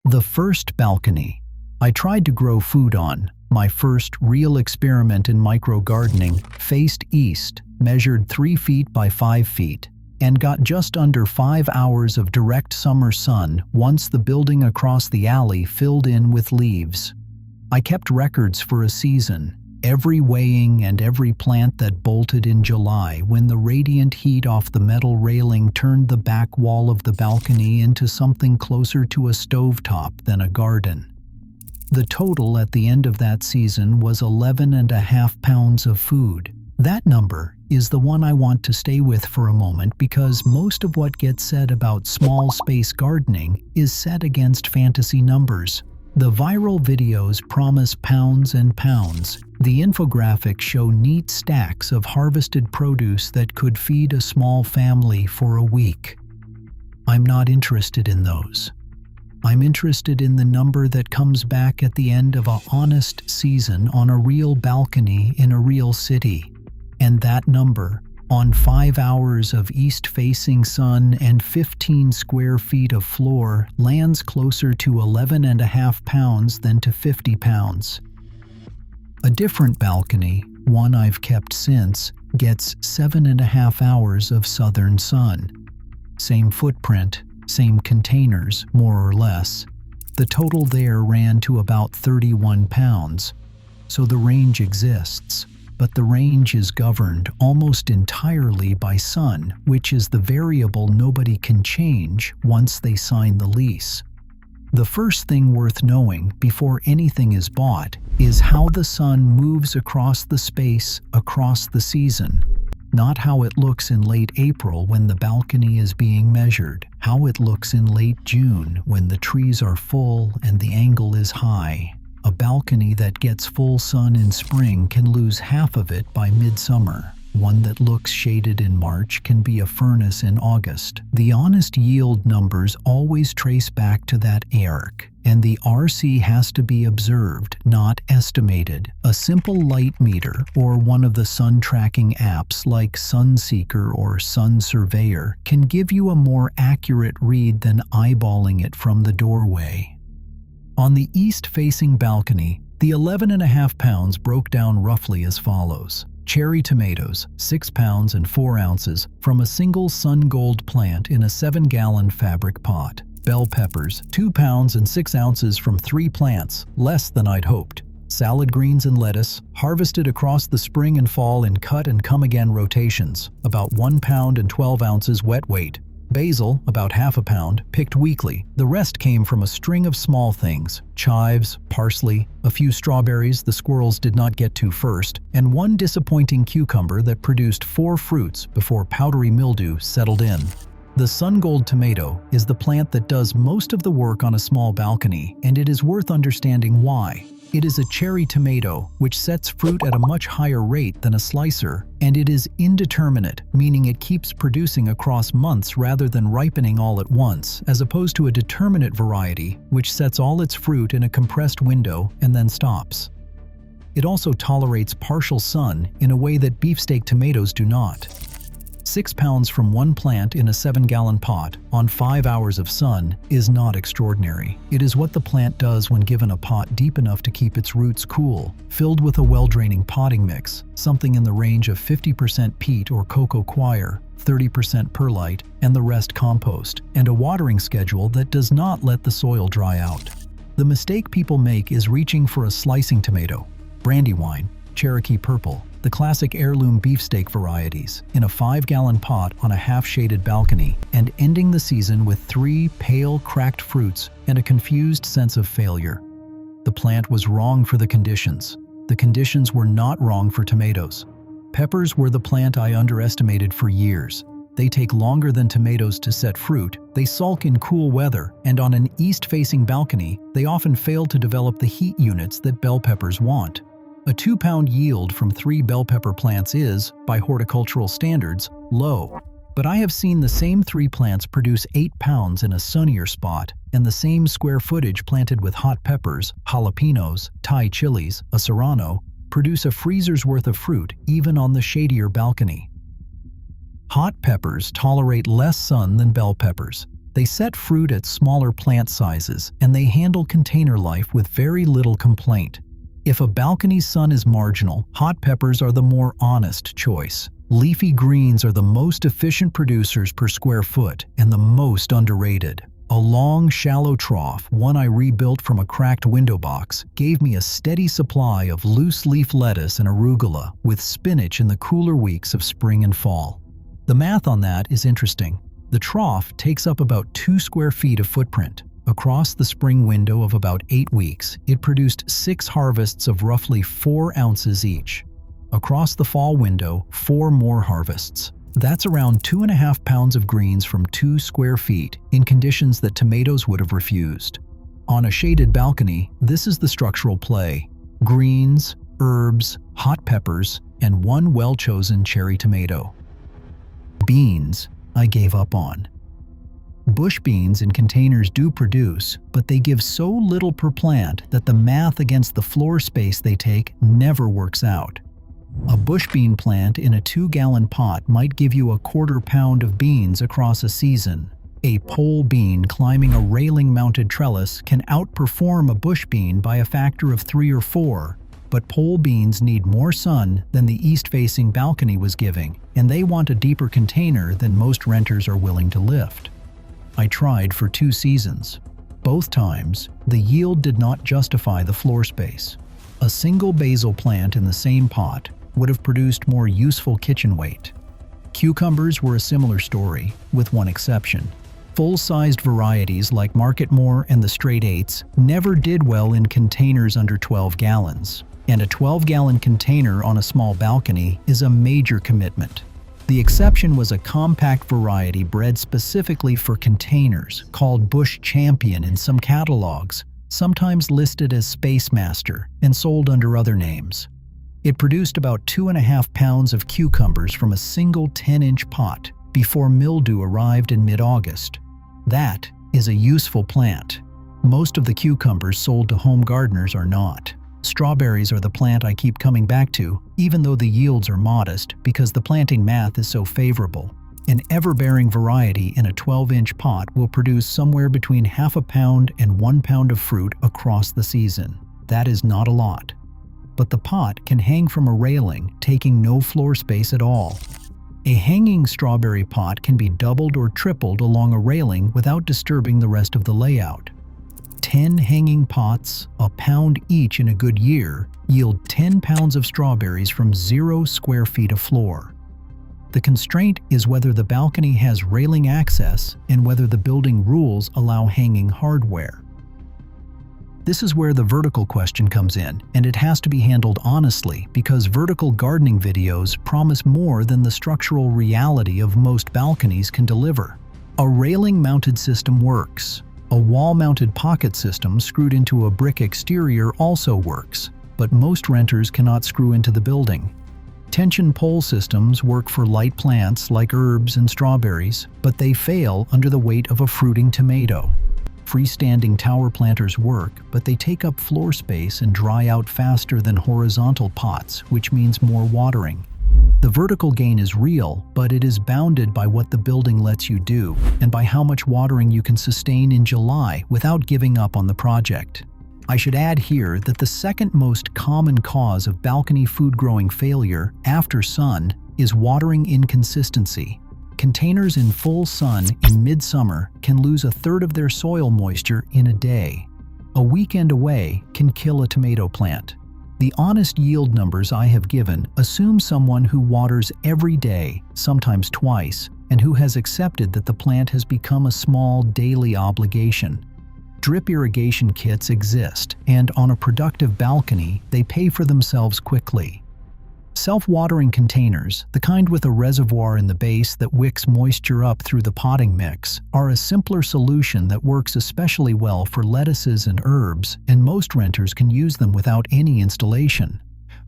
The first balcony. I tried to grow food on. My first real experiment in micro-gardening faced east, measured 3 feet by 5 feet, and got just under 5 hours of direct summer sun once the building across the alley filled in with leaves. I kept records for a season, every weighing and every plant that bolted in July when the radiant heat off the metal railing turned the back wall of the balcony into something closer to a stovetop than a garden. The total at the end of that season was 11.5 pounds of food. That number is the one I want to stay with for a moment because most of what gets said about small space gardening is set against fantasy numbers. The viral videos promise pounds and pounds. The infographics show neat stacks of harvested produce that could feed a small family for a week. I'm not interested in those. I'm interested in the number that comes back at the end of an honest season on a real balcony in a real city. And that number, on 5 hours of east-facing sun and 15 square feet of floor, lands closer to 11.5 pounds than to 50 pounds. A different balcony, one I've kept since, gets 7.5 hours of southern sun. Same footprint, same containers, more or less. The total there ran to about 31 pounds. So the range exists. But the range is governed almost entirely by sun, which is the variable nobody can change once they sign the lease. The first thing worth knowing before anything is bought is how the sun moves across the space across the season. Not how it looks in late April when the balcony is being measured, how it looks in late June when the trees are full and the angle is high. A balcony that gets full sun in spring can lose half of it by midsummer. One that looks shaded in March can be a furnace in August. The honest yield numbers always trace back to that arc, and the RC has to be observed, not estimated. A simple light meter or one of the sun tracking apps like Sunseeker or Sun Surveyor can give you a more accurate read than eyeballing it from the doorway. On the east-facing balcony, the 11.5 pounds broke down roughly as follows. Cherry tomatoes, 6 pounds and 4 ounces from a single Sungold plant in a 7-gallon fabric pot. Bell peppers, 2 pounds and 6 ounces from 3 plants, less than I'd hoped. Salad greens and lettuce, harvested across the spring and fall in cut-and-come-again rotations, about 1 pound and 12 ounces wet weight. Basil, about ½ pound, picked weekly. The rest came from a string of small things: chives, parsley, a few strawberries the squirrels did not get to first, and one disappointing cucumber that produced 4 fruits before powdery mildew settled in. The Sungold tomato is the plant that does most of the work on a small balcony, and it is worth understanding why. It is a cherry tomato, which sets fruit at a much higher rate than a slicer, and it is indeterminate, meaning it keeps producing across months rather than ripening all at once, as opposed to a determinate variety, which sets all its fruit in a compressed window and then stops. It also tolerates partial sun in a way that beefsteak tomatoes do not. 6 pounds from one plant in a 7-gallon pot on 5 hours of sun is not extraordinary. It is what the plant does when given a pot deep enough to keep its roots cool, filled with a well-draining potting mix, something in the range of 50% peat or cocoa coir, 30% perlite, and the rest compost, and a watering schedule that does not let the soil dry out. The mistake people make is reaching for a slicing tomato, Brandywine, Cherokee Purple, the classic heirloom beefsteak varieties, in a 5-gallon pot on a half-shaded balcony, and ending the season with 3 pale, cracked fruits and a confused sense of failure. The plant was wrong for the conditions. The conditions were not wrong for tomatoes. Peppers were the plant I underestimated for years. They take longer than tomatoes to set fruit, they sulk in cool weather, and on an east-facing balcony, they often fail to develop the heat units that bell peppers want. A 2-pound yield from 3 bell pepper plants is, by horticultural standards, low. But I have seen the same 3 plants produce 8 pounds in a sunnier spot, and the same square footage planted with hot peppers, jalapenos, Thai chilies, a serrano, produce a freezer's worth of fruit even on the shadier balcony. Hot peppers tolerate less sun than bell peppers. They set fruit at smaller plant sizes, and they handle container life with very little complaint. If a balcony's sun is marginal, hot peppers are the more honest choice. Leafy greens are the most efficient producers per square foot and the most underrated. A long, shallow trough, one I rebuilt from a cracked window box, gave me a steady supply of loose-leaf lettuce and arugula, with spinach in the cooler weeks of spring and fall. The math on that is interesting. The trough takes up about 2 square feet of footprint. Across the spring window of about 8 weeks, it produced 6 harvests of roughly 4 ounces each. Across the fall window, 4 more harvests. That's around 2.5 pounds of greens from 2 square feet in conditions that tomatoes would have refused. On a shaded balcony, this is the structural play: greens, herbs, hot peppers, and 1 well-chosen cherry tomato. Beans, I gave up on. Bush beans in containers do produce, but they give so little per plant that the math against the floor space they take never works out. A bush bean plant in a 2-gallon pot might give you a 1/4 pound of beans across a season. A pole bean climbing a railing-mounted trellis can outperform a bush bean by a factor of 3 or 4, but pole beans need more sun than the east-facing balcony was giving, and they want a deeper container than most renters are willing to lift. I tried for 2 seasons. Both times, the yield did not justify the floor space. A single basil plant in the same pot would have produced more useful kitchen weight. Cucumbers were a similar story, with one exception. Full-sized varieties like Marketmore and the Straight Eights never did well in containers under 12 gallons, and a 12-gallon container on a small balcony is a major commitment. The exception was a compact variety bred specifically for containers called Bush Champion in some catalogs, sometimes listed as Space Master and sold under other names. It produced about 2.5 pounds of cucumbers from a single 10-inch pot before mildew arrived in mid-August. That is a useful plant. Most of the cucumbers sold to home gardeners are not. Strawberries are the plant I keep coming back to, even though the yields are modest because the planting math is so favorable. An ever-bearing variety in a 12-inch pot will produce somewhere between 1/2 pound and 1 pound of fruit across the season. That is not a lot. But the pot can hang from a railing, taking no floor space at all. A hanging strawberry pot can be doubled or tripled along a railing without disturbing the rest of the layout. 10 hanging pots, a pound each in a good year, yield 10 pounds of strawberries from 0 square feet of floor. The constraint is whether the balcony has railing access and whether the building rules allow hanging hardware. This is where the vertical question comes in, and it has to be handled honestly because vertical gardening videos promise more than the structural reality of most balconies can deliver. A railing-mounted system works. A wall-mounted pocket system screwed into a brick exterior also works, but most renters cannot screw into the building. Tension pole systems work for light plants like herbs and strawberries, but they fail under the weight of a fruiting tomato. Freestanding tower planters work, but they take up floor space and dry out faster than horizontal pots, which means more watering. The vertical gain is real, but it is bounded by what the building lets you do and by how much watering you can sustain in July without giving up on the project. I should add here that the second most common cause of balcony food growing failure after sun is watering inconsistency. Containers in full sun in midsummer can lose 1/3 of their soil moisture in a day. A weekend away can kill a tomato plant. The honest yield numbers I have given assume someone who waters every day, sometimes twice, and who has accepted that the plant has become a small daily obligation. Drip irrigation kits exist, and on a productive balcony, they pay for themselves quickly. Self-watering containers, the kind with a reservoir in the base that wicks moisture up through the potting mix, are a simpler solution that works especially well for lettuces and herbs, and most renters can use them without any installation.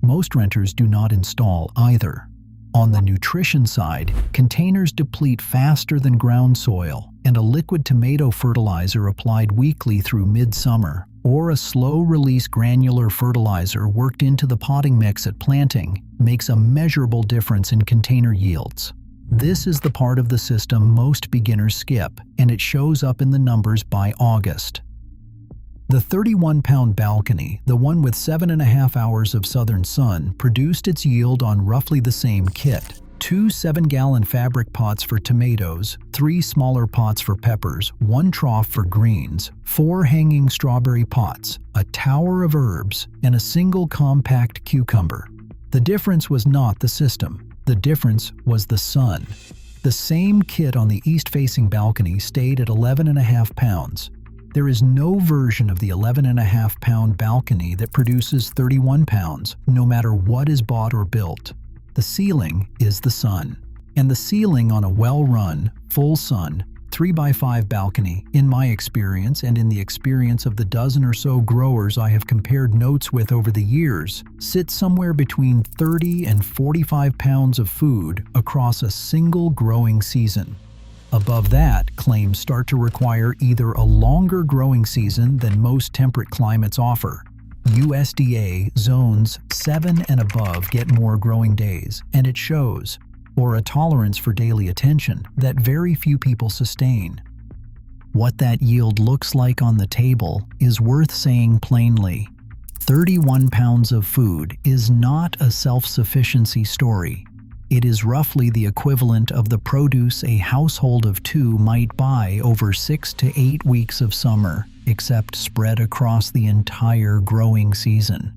Most renters do not install either. On the nutrition side, containers deplete faster than ground soil, and a liquid tomato fertilizer applied weekly through midsummer, or a slow-release granular fertilizer worked into the potting mix at planting, makes a measurable difference in container yields. This is the part of the system most beginners skip, and it shows up in the numbers by August. The 31-pound balcony, the one with 7.5 hours of southern sun, produced its yield on roughly the same kit. 2 7-gallon fabric pots for tomatoes, 3 smaller pots for peppers, 1 trough for greens, 4 hanging strawberry pots, a tower of herbs, and a single compact cucumber. The difference was not the system. The difference was the sun. The same kit on the east-facing balcony stayed at 11.5 pounds. There is no version of the 11.5-pound balcony that produces 31 pounds, no matter what is bought or built. The ceiling is the sun. And the ceiling on a well-run, full-sun, 3x5 balcony, in my experience and in the experience of the dozen or so growers I have compared notes with over the years, sits somewhere between 30 and 45 pounds of food across a single growing season. Above that, claims start to require either a longer growing season than most temperate climates offer. USDA zones 7 and above get more growing days, and it shows, or a tolerance for daily attention that very few people sustain. What that yield looks like on the table is worth saying plainly. 31 pounds of food is not a self-sufficiency story. It is roughly the equivalent of the produce a household of 2 might buy over 6 to 8 weeks of summer, except spread across the entire growing season.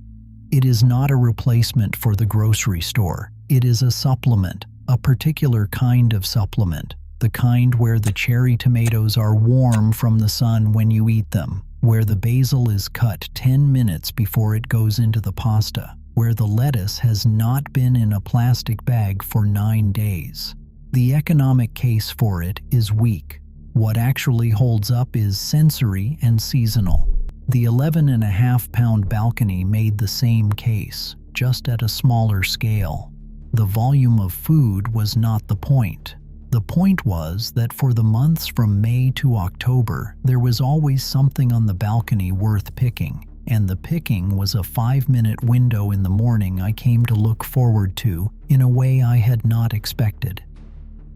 It is not a replacement for the grocery store. It is a supplement, a particular kind of supplement, the kind where the cherry tomatoes are warm from the sun when you eat them, where the basil is cut 10 minutes before it goes into the pasta, where the lettuce has not been in a plastic bag for 9 days. The economic case for it is weak. What actually holds up is sensory and seasonal. The 11.5-pound balcony made the same case, just at a smaller scale. The volume of food was not the point. The point was that for the months from May to October, there was always something on the balcony worth picking. And the picking was a 5-minute window in the morning I came to look forward to in a way I had not expected.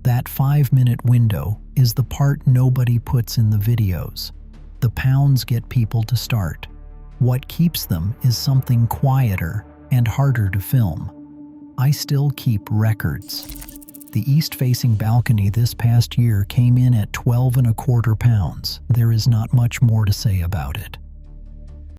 That 5-minute window is the part nobody puts in the videos. The pounds get people to start. What keeps them is something quieter and harder to film. I still keep records. The east-facing balcony this past year came in at 12.25 pounds. There is not much more to say about it.